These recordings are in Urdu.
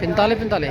45।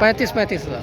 35,000।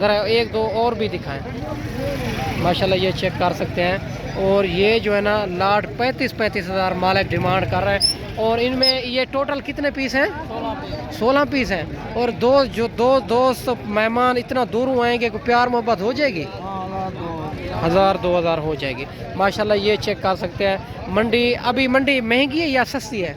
ذرا ایک دو اور بھی دکھائیں ماشاءاللہ یہ چیک کر سکتے ہیں. اور یہ جو ہے نا لاٹ 35 ہزار مالک ڈیمانڈ کر رہا ہے. اور ان میں یہ ٹوٹل کتنے پیس ہیں؟ 16 پیس ہیں. اور دو دوست مہمان اتنا دوروں آئیں گے کوئی پیار محبت ہو جائے گی؟ 1000-2000 ہو جائے گی ماشاءاللہ. یہ چیک کر سکتے ہیں. ابھی منڈی مہنگی ہے یا سستی ہے؟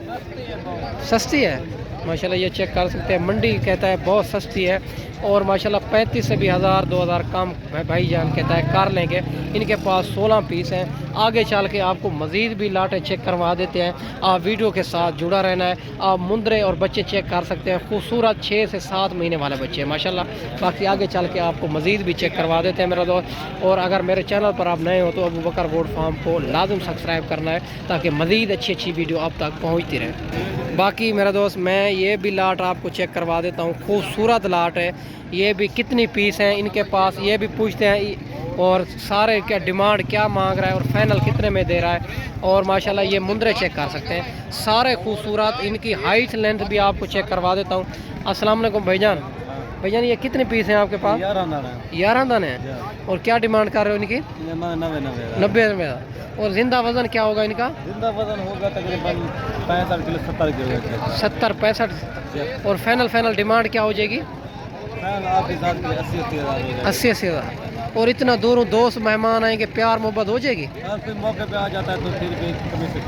سستی ہے ماشاءاللہ. یہ چیک کر سکتے ہیں منڈی کہتا ہے بہت سستی ہے. اور ماشاءاللہ 35 سے بھی 1000-2000 کم بھائی جان کہتا ہے کر لیں گے. ان کے پاس 16 پیس ہیں. آگے چل کے آپ کو مزید بھی لاٹیں چیک کروا دیتے ہیں. آپ ویڈیو کے ساتھ جڑا رہنا ہے. آپ مندرے اور بچے چیک کر سکتے ہیں. خوبصورت 6 سے 7 مہینے والے بچے ہیں ماشاءاللہ. باقی آگے چل کے آپ کو مزید بھی چیک کروا دیتے ہیں میرا دوست. اور اگر میرے چینل پر آپ نئے ہو تو ابو بکر گوٹ فارم کو لازم سبسکرائب کرنا ہے تاکہ مزید اچھی ویڈیو آپ تک پہنچتی رہے. باقی میرا دوست میں یہ بھی لاٹ آپ کو چیک کروا دیتا ہوں. خوبصورت لاٹ ہے. یہ بھی کتنی پیس ہیں ان کے پاس یہ بھی پوچھتے ہیں. اور سارے کیا ڈیمانڈ کیا مانگ رہا ہے اور فائنل کتنے میں دے رہا ہے. اور ماشاءاللہ یہ مندرے چیک کر سکتے ہیں سارے خوبصورت. ان کی ہائٹ لینتھ بھی آپ کو چیک کروا دیتا ہوں. السلام علیکم بھائی جان. بھائی جان یہ کتنے پیس ہیں آپ کے پاس؟ 11 دانے ہیں. اور کیا ڈیمانڈ کر رہے ہو ان کی؟ 90 میں. اور زندہ وزن کیا ہوگا ان کا؟ زندہ وزن ہوگا تقریباً 65 کلو 70 کلو. 70-65. اور فائنل ڈیمانڈ کیا ہو جائے گی؟ آپ کے ساتھ 80 ہزار. اور اتنا دوروں دوست مہمان آئیں گے پیار محبت ہو جائے گی؟ کوئی موقع پہ آ جاتا ہے تو پھر بھی کمی سے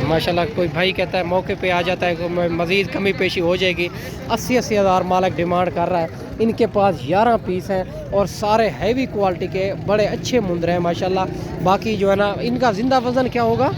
ماشاءاللہ. کوئی بھائی کہتا ہے موقع پہ آ جاتا ہے مزید کمی پیشی ہو جائے گی. 80 ہزار مالک ڈیمانڈ کر رہا ہے. ان کے پاس 11 پیس ہیں اور سارے ہیوی کوالٹی کے بڑے اچھے مندر ہیں ماشاءاللہ. باقی جو ہے نا ان کا زندہ وزن کیا ہوگا؟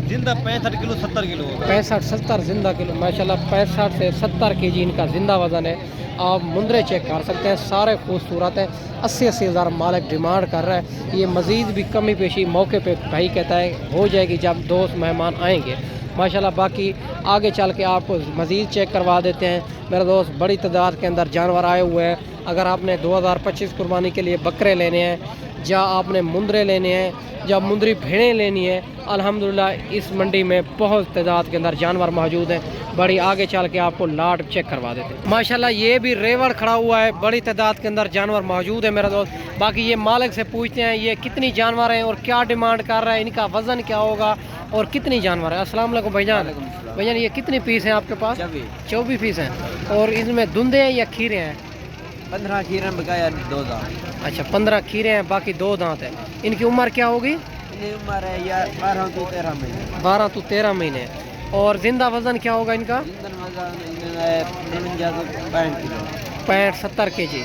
زندہ 65 کلو 70 کلو ہوگا. 65-70 زندہ کلو ماشاءاللہ. 65 سے 70 کے جی ان کا زندہ وزن ہے. آپ مندرے چیک کر سکتے ہیں سارے خوبصورت ہیں. 80 ہزار مالک ڈیمانڈ کر رہا ہے. یہ مزید بھی کمی پیشی موقع پہ بھائی کہتا ہے ہو جائے گی جب دوست مہمان آئیں گے ماشاءاللہ. باقی آگے چل کے آپ کو مزید چیک کروا دیتے ہیں میرا دوست. بڑی تعداد کے اندر جانور آئے ہوئے ہیں. اگر آپ نے 2025 قربانی کے لیے بکرے لینے ہیں یا آپ نے مندرے لینے ہیں یا مندری بھیڑیں لینی ہے الحمدللہ اس منڈی میں بہت تعداد کے اندر جانور موجود ہیں. بڑی آگے چل کے آپ کو لاٹ چیک کروا دیتے ہیں ماشاءاللہ. یہ بھی ریوڑ کھڑا ہوا ہے. بڑی تعداد کے اندر جانور موجود ہے میرا دوست. باقی یہ مالک سے پوچھتے ہیں یہ کتنی جانور ہیں اور کیا ڈیمانڈ کر رہا ہے. ان کا وزن کیا ہوگا اور کتنی جانور ہے. السلام علیکم بھائی جان. بھائی جان یہ کتنی پیس ہیں آپ کے پاس؟ 24 پیس ہیں. اور اس میں دندے ہیں یا کھیرے ہیں؟ 15 کھیرے بکایا 2 دانت. اچھا 15 کھیرے ہیں باقی 2 دانت ہیں. ان کی عمر کیا ہوگی؟ عمر ہے یا 12 to 13 مہینے. 12 to 13 مہینے. اور زندہ وزن کیا ہوگا ان کا؟ 65-70 کے جی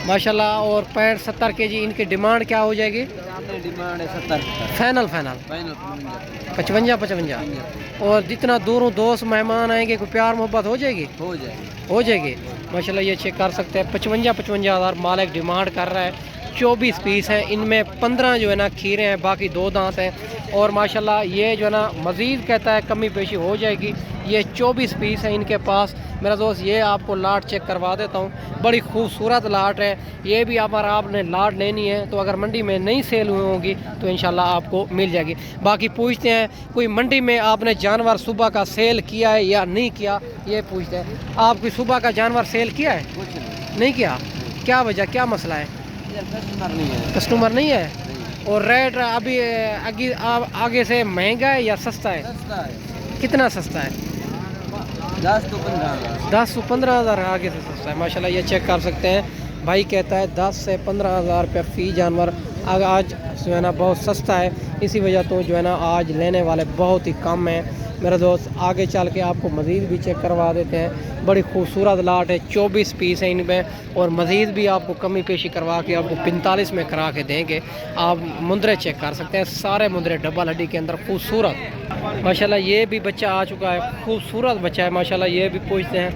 ماشاءاللہ. اور 65-70 کے جی. ان کی ڈیمانڈ کیا ہو جائے گی؟ ڈیمانڈ ہے 70. فائنل 55. اور جتنا دوروں دوست مہمان آئیں گے کوئی پیار محبت ہو جائے گی؟ ہو جائے گی ماشاءاللہ. یہ چیک کر سکتے ہیں 55 ہزار مالک ڈیمانڈ کر رہا ہے. 24 پیس ہیں. ان میں 15 جو ہے نا کھیرے ہیں باقی 2 دانت ہیں. اور ماشاءاللہ یہ جو ہے نا مزید کہتا ہے کمی پیشی ہو جائے گی. یہ 24 پیس ہیں ان کے پاس میرا دوست. یہ آپ کو لاٹ چیک کروا دیتا ہوں. بڑی خوبصورت لاٹ ہے. یہ بھی اگر آپ نے لاٹ لینی ہے تو اگر منڈی میں نہیں سیل ہوئی ہوں گی تو انشاءاللہ آپ کو مل جائے گی. باقی پوچھتے ہیں کوئی منڈی میں آپ نے جانور صبح کا سیل کیا ہے یا نہیں کیا. یہ پوچھتے ہیں آپ کوئی صبح کا جانور سیل کیا ہے؟ نہیں کیا. کیا وجہ کیا مسئلہ ہے؟ کسٹمر نہیں ہے. اور ریٹ ابھی آگے سے مہنگا ہے یا سستا ہے؟ کتنا سستا ہے؟ 10 to 15 ہزار آگے سے سستا ہے ماشاءاللہ. یہ چیک کر سکتے ہیں بھائی کہتا ہے 10 سے 15 ہزار روپیہ فی جانور. آج جو ہے نا بہت سستا ہے. اسی وجہ تو جو ہے نا آج لینے والے بہت ہی کم ہیں میرا دوست. آگے چل کے آپ کو مزید بھی چیک کروا دیتے ہیں. بڑی خوبصورت لاٹ ہے. 24 پیس ہیں ان میں. اور مزید بھی آپ کو کمی پیشی کروا کے آپ کو 45 میں کرا کے دیں گے. آپ مندرے چیک کر سکتے ہیں سارے مندرے ڈبل ہڈی کے اندر خوبصورت ماشاءاللہ. یہ بھی بچہ آ چکا ہے. خوبصورت بچہ ہے ماشاءاللہ. یہ بھی پوچھتے ہیں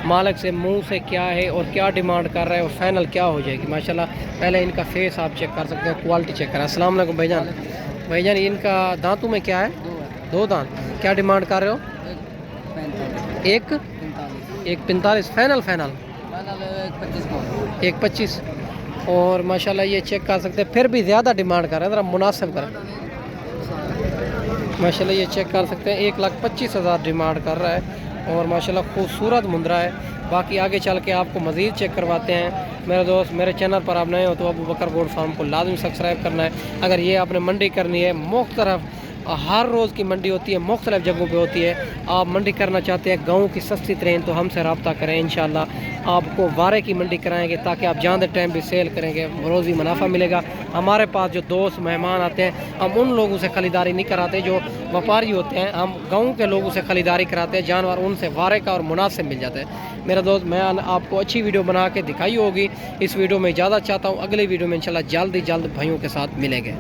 مالک سے منہ سے کیا ہے اور کیا ڈیمانڈ کر رہا ہے اور فائنل کیا ہو جائے گی ماشاءاللہ. پہلے ان کا فیس آپ چیک کر سکتے ہیں کوالٹی چیک کریں. السلام علیکم بھائی جان. بھائی جان ان کا دانتوں میں کیا ہے؟ 2 دانت. کیا ڈیمانڈ کر رہے ہو؟ 1.45 فائنل 1.25. اور ماشاءاللہ یہ چیک کر سکتے ہیں. پھر بھی زیادہ ڈیمانڈ کر رہے ہیں ذرا مناسب کریں ماشاءاللہ. یہ چیک کر سکتے ہیں 1,25,000 ڈیمانڈ کر رہا ہے. اور ماشاءاللہ خوبصورت مندرہ ہے. باقی آگے چل کے آپ کو مزید چیک کرواتے ہیں میرے دوست. میرے چینل پر آپ نئے ہو تو ابو بکر گوٹ فارم کو لازمی سبسکرائب کرنا ہے. اگر یہ آپ نے منڈی کرنی ہے مختلف ہر روز کی منڈی ہوتی ہے, مختلف جگہوں پہ ہوتی ہے, آپ منڈی کرنا چاہتے ہیں گاؤں کی سستی ترین تو ہم سے رابطہ کریں. انشاءاللہ آپ کو وارے کی منڈی کرائیں گے تاکہ آپ جاندے ٹائم بھی سیل کریں گے, روزی منافع ملے گا. ہمارے پاس جو دوست مہمان آتے ہیں ہم ان لوگوں سے خریداری نہیں کراتے جو وپاری ہوتے ہیں, ہم گاؤں کے لوگوں سے خریداری کراتے ہیں. جانور ان سے وارے کا اور مناسب مل جاتا ہے. میرا دوست میں آپ کو اچھی ویڈیو بنا کے دکھائی ہوگی. اس ویڈیو میں اجازت چاہتا ہوں, اگلی ویڈیو میں انشاءاللہ جلد ہی جلد بھائیوں کے ساتھ ملیں گے.